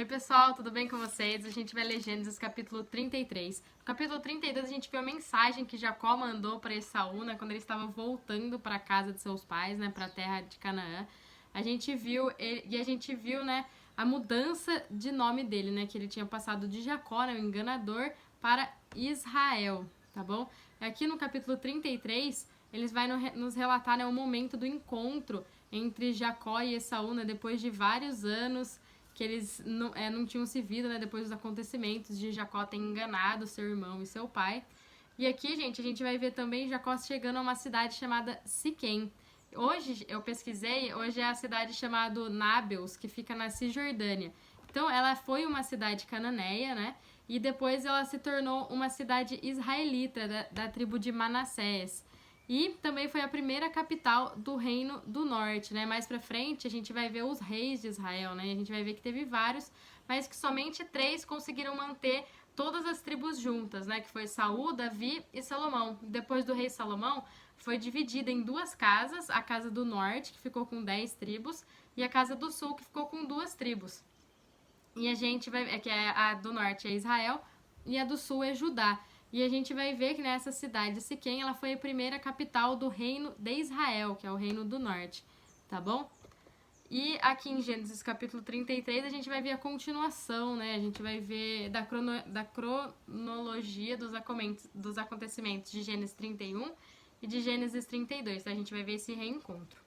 Oi pessoal, tudo bem com vocês? A gente vai ler Gênesis capítulo 33. No capítulo 32 a gente viu a mensagem que Jacó mandou para Esaú, né, quando ele estava voltando para a casa de seus pais, né, para a terra de Canaã. A gente viu, né, a mudança de nome dele, né, que ele tinha passado de Jacó, né, o enganador, para Israel, tá bom? Aqui no capítulo 33, eles vão nos relatar, né, o momento do encontro entre Jacó e Esaú, né, depois de vários anos que eles não tinham se visto, né, depois dos acontecimentos de Jacó ter enganado seu irmão e seu pai. E aqui, gente, a gente vai ver também Jacó chegando a uma cidade chamada Siquém. Hoje, eu pesquisei, hoje é a cidade chamada Nábeus, que fica na Cisjordânia. Então, ela foi uma cidade cananeia, né, e depois ela se tornou uma cidade israelita, da tribo de Manassés. E também foi a primeira capital do Reino do Norte, né? Mais pra frente a gente vai ver os reis de Israel, né? A gente vai ver que teve vários, mas que somente 3 conseguiram manter todas as tribos juntas, né? Que foi Saul, Davi e Salomão. Depois do rei Salomão, foi dividida em 2 casas, a casa do norte, que ficou com 10 tribos, e a casa do sul, que ficou com 2 tribos. E a gente vai ver que a do norte é Israel e a do sul é Judá. E a gente vai ver que nessa cidade de Siquém, ela foi a primeira capital do reino de Israel, que é o reino do norte, tá bom? E aqui em Gênesis capítulo 33, a gente vai ver a continuação, né? A gente vai ver da cronologia dos acontecimentos de Gênesis 31 e de Gênesis 32, tá? A gente vai ver esse reencontro.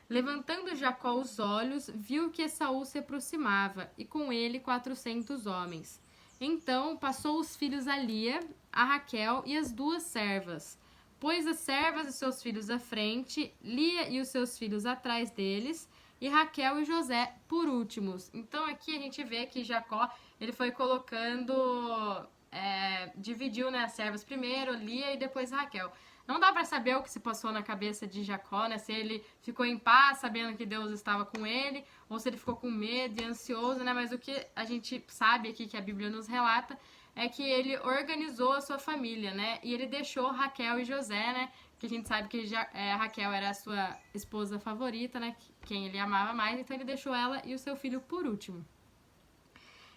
Levantando Jacó os olhos, viu que Esaú se aproximava, e com ele 400 homens. Então passou os filhos a Lia, a Raquel e as 2 servas. Pôs as servas e seus filhos à frente, Lia e os seus filhos atrás deles, e Raquel e José por últimos. Então aqui a gente vê que Jacó ele foi colocando, dividiu, né, as servas primeiro, Lia e depois Raquel. Não dá para saber o que se passou na cabeça de Jacó, né? Se ele ficou em paz, sabendo que Deus estava com ele, ou se ele ficou com medo e ansioso, né? Mas o que a gente sabe aqui, que a Bíblia nos relata, é que ele organizou a sua família, né? E ele deixou Raquel e José, né? Que a gente sabe que Raquel era a sua esposa favorita, né? Quem ele amava mais, então ele deixou ela e o seu filho por último.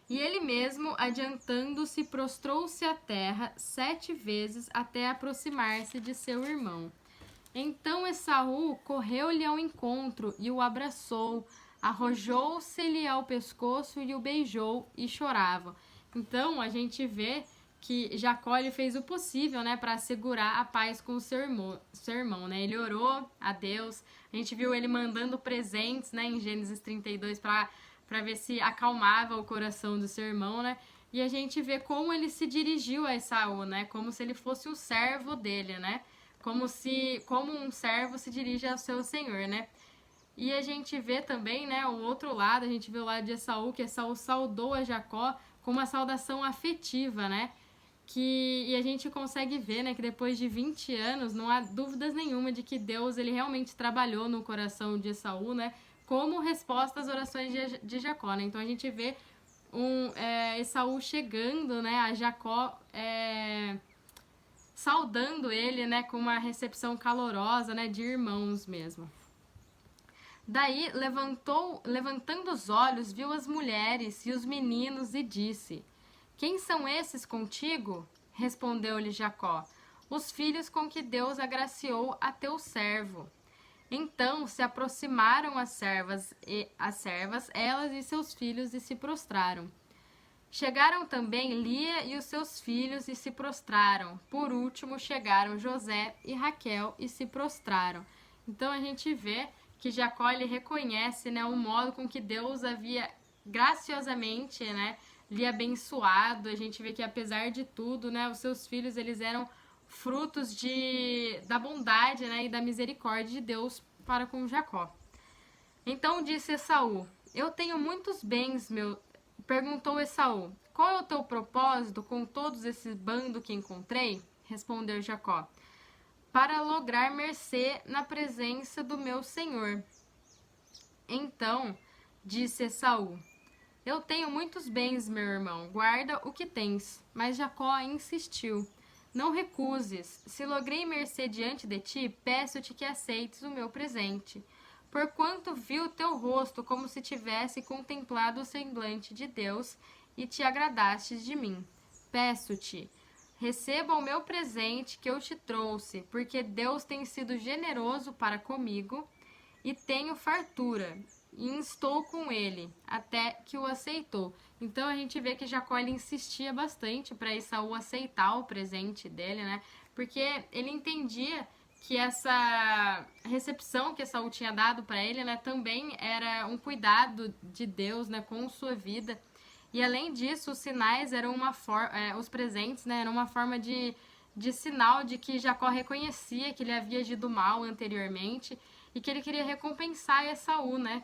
E ele mesmo, adiantando-se, prostrou-se à terra 7 vezes até aproximar-se de seu irmão. Então Esaú correu-lhe ao encontro e o abraçou, arrojou-se-lhe ao pescoço e o beijou e chorava. Então a gente vê que Jacó ele fez o possível, né, para assegurar a paz com o seu irmão, né? Ele orou a Deus. A gente viu ele mandando presentes, né, em Gênesis 32 para ver se acalmava o coração do seu irmão, né? E a gente vê como ele se dirigiu a Esaú, né? Como se ele fosse o servo dele, né? Como um servo se dirige ao seu senhor, né? E a gente vê também, né, o outro lado, a gente vê o lado de Esaú, que Esaú saudou a Jacó com uma saudação afetiva, né? E a gente consegue ver, né, que depois de 20 anos, não há dúvidas nenhuma de que Deus ele realmente trabalhou no coração de Esaú, né? Como resposta às orações de Jacó, né? Então a gente vê Esaú chegando, né, a Jacó, saudando ele, né, com uma recepção calorosa, né, de irmãos mesmo. Daí, levantando os olhos, viu as mulheres e os meninos e disse: Quem são esses contigo? Respondeu-lhe Jacó: Os filhos com que Deus agraciou a teu servo. Então se aproximaram as servas, elas e seus filhos, e se prostraram. Chegaram também Lia e os seus filhos e se prostraram. Por último chegaram José e Raquel e se prostraram. Então a gente vê que Jacó ele reconhece, né, o modo com que Deus havia graciosamente, né, lhe abençoado. A gente vê que apesar de tudo, né, os seus filhos eles eram frutos da bondade, né, e da misericórdia de Deus para com Jacó. Então disse Esaú: Eu tenho muitos bens, Perguntou Esaú: Qual é o teu propósito com todos esses bando que encontrei? Respondeu Jacó: Para lograr mercê na presença do meu senhor. Então disse Esaú: Eu tenho muitos bens, meu irmão, guarda o que tens. Mas Jacó insistiu: Não recuses. Se logrei mercê diante de ti, peço-te que aceites o meu presente. porquanto vi o teu rosto como se tivesse contemplado o semblante de Deus e te agradastes de mim. Peço-te, receba o meu presente que eu te trouxe, porque Deus tem sido generoso para comigo e tenho fartura, e estou com ele, até que o aceitou. Então a gente vê que Jacó ele insistia bastante para Esaú aceitar o presente dele, né? Porque ele entendia que essa recepção que Esaú tinha dado para ele, né, também era um cuidado de Deus, né, com sua vida. E além disso, os sinais eram os presentes, né, eram uma forma de sinal de que Jacó reconhecia que ele havia agido mal anteriormente e que ele queria recompensar Esaú, né,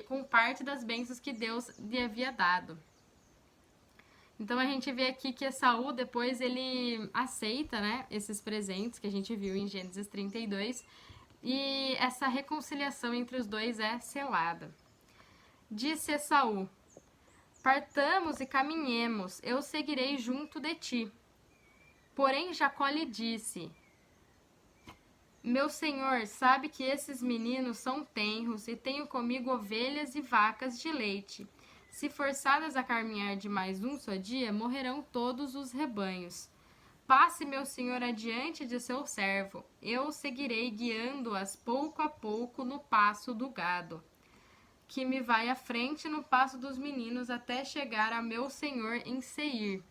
com parte das bênçãos que Deus lhe havia dado. Então a gente vê aqui que Esaú depois ele aceita, né, esses presentes que a gente viu em Gênesis 32 e essa reconciliação entre os dois é selada. Disse Esaú: partamos e caminhemos, eu seguirei junto de ti. Porém Jacó lhe disse: meu senhor sabe que esses meninos são tenros e tenho comigo ovelhas e vacas de leite. Se forçadas a caminhar de mais um só dia, morrerão todos os rebanhos. Passe meu senhor adiante de seu servo, eu seguirei guiando-as pouco a pouco no passo do gado, que me vai à frente no passo dos meninos até chegar a meu senhor em Seir.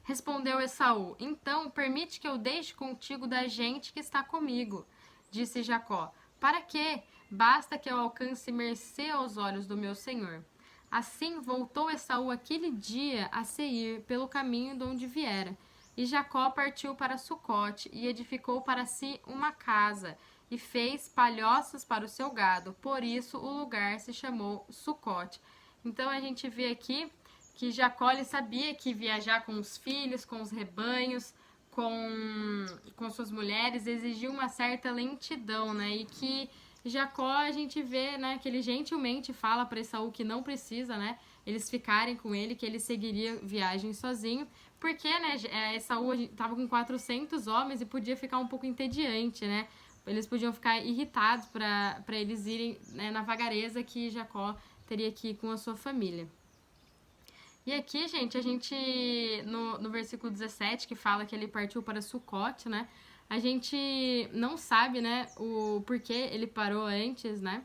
Respondeu Esaú: então permite que eu deixe contigo da gente que está comigo. Disse Jacó: para quê? Basta que eu alcance mercê aos olhos do meu senhor. Assim voltou Esaú aquele dia a Seir pelo caminho de onde viera. E Jacó partiu para Sucote e edificou para si uma casa e fez palhoços para o seu gado. Por isso o lugar se chamou Sucote. Então a gente vê aqui que Jacó ele sabia que viajar com os filhos, com os rebanhos, com suas mulheres exigia uma certa lentidão, né? E que Jacó a gente vê, né, que ele gentilmente fala para Esaú que não precisa, né, eles ficarem com ele, que ele seguiria viagem sozinho, porque, né, Esaú estava com 400 homens e podia ficar um pouco entediante, né? Eles podiam ficar irritados para eles irem, né, na vagareza que Jacó teria que ir com a sua família. E aqui, gente, no versículo 17, que fala que ele partiu para Sucote, né? A gente não sabe, né, o porquê ele parou antes, né,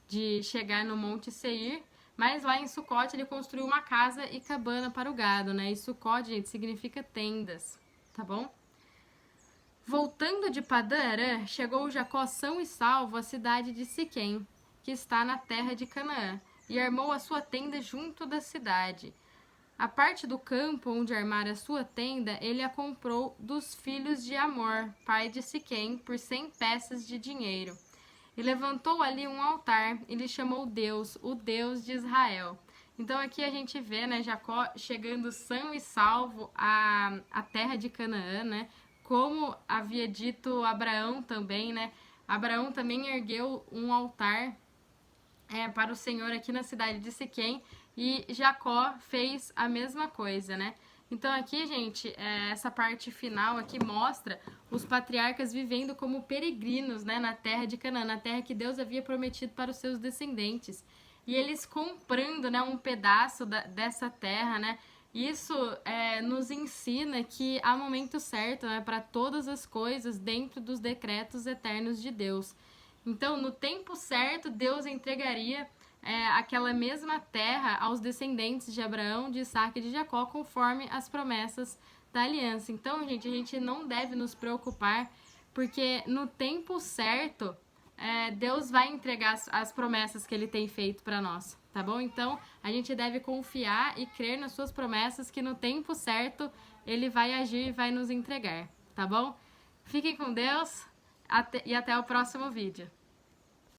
de chegar no Monte Seir, mas lá em Sucote ele construiu uma casa e cabana para o gado, né? E Sucote, gente, significa tendas, tá bom? Voltando de Padã Arã, chegou Jacó são e salvo à cidade de Siquém, que está na terra de Canaã, e armou a sua tenda junto da cidade. A parte do campo onde armara a sua tenda, ele a comprou dos filhos de Amor, pai de Siquém, por 100 peças de dinheiro. E levantou ali um altar e lhe chamou Deus, o Deus de Israel. Então aqui a gente vê, né, Jacó chegando são e salvo à terra de Canaã, né? Como havia dito Abraão também, né? Abraão também ergueu um altar para o Senhor aqui na cidade de Siquém, e Jacó fez a mesma coisa, né? Então aqui, gente, essa parte final aqui mostra os patriarcas vivendo como peregrinos, né, na terra de Canaã, na terra que Deus havia prometido para os seus descendentes. E eles comprando, né, um pedaço dessa terra, né? Isso nos ensina que há momento certo, né, para todas as coisas dentro dos decretos eternos de Deus. Então, no tempo certo, Deus entregaria aquela mesma terra aos descendentes de Abraão, de Isaac e de Jacó, conforme as promessas da aliança. Então, gente, a gente não deve nos preocupar, porque no tempo certo, Deus vai entregar as promessas que Ele tem feito para nós, tá bom? Então, a gente deve confiar e crer nas suas promessas, que no tempo certo Ele vai agir e vai nos entregar, tá bom? Fiquem com Deus e até o próximo vídeo.